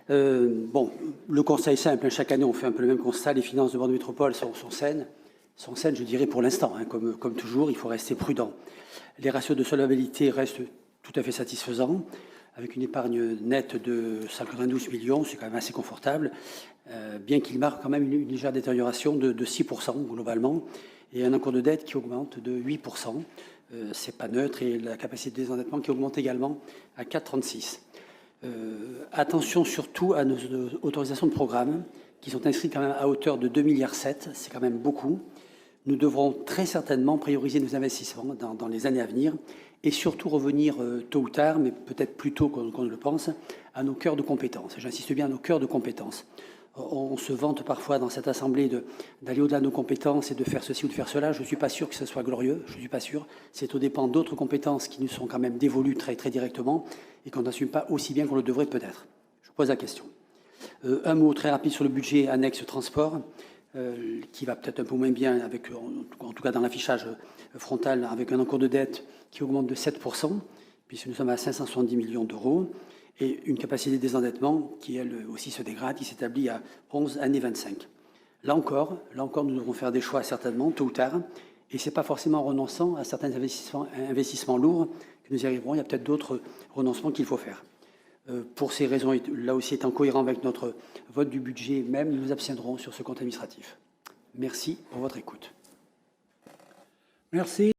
Bon, le constat est simple. Chaque année, on fait un peu le même constat. Les finances de Bordeaux Métropole sont saines. Sont saines, je dirais, pour l'instant. Comme toujours, il faut rester prudent. Les ratios de solvabilité restent tout à fait satisfaisants, avec une épargne nette de 192 millions. C'est quand même assez confortable, bien qu'il marque quand même une légère détérioration de 6% globalement, et un encours de dette qui augmente de 8%. C'est pas neutre, et la capacité de désendettement qui augmente également à 4,36. Attention surtout à nos autorisations de programme qui sont inscrites quand même à hauteur de 2,7 milliards, c'est quand même beaucoup. Nous devrons très certainement prioriser nos investissements dans les années à venir et surtout revenir tôt ou tard, mais peut-être plus tôt qu'on ne le pense, à nos cœurs de compétences. J'insiste bien à nos cœurs de compétences. On se vante parfois dans cette assemblée d'aller au-delà de nos compétences et de faire ceci ou de faire cela. Je ne suis pas sûr que ce soit glorieux, je ne suis pas sûr. C'est au dépend d'autres compétences qui nous sont quand même dévolues très, très directement et qu'on n'assume pas aussi bien qu'on le devrait peut-être. Je pose la question. Un mot très rapide sur le budget annexe transport, qui va peut-être un peu moins bien, avec, en tout cas dans l'affichage frontal, avec un encours de dette qui augmente de 7%, puisque nous sommes à 570 millions d'euros, et une capacité de désendettement qui, elle aussi, se dégrade, qui s'établit à 11 années 25. Là encore, nous devrons faire des choix certainement, tôt ou tard, et ce n'est pas forcément en renonçant à certains investissements lourds que nous y arriverons. Il y a peut-être d'autres renoncements qu'il faut faire. Pour ces raisons, là aussi étant cohérent avec notre vote du budget même, nous nous abstiendrons sur ce compte administratif. Merci pour votre écoute. Merci.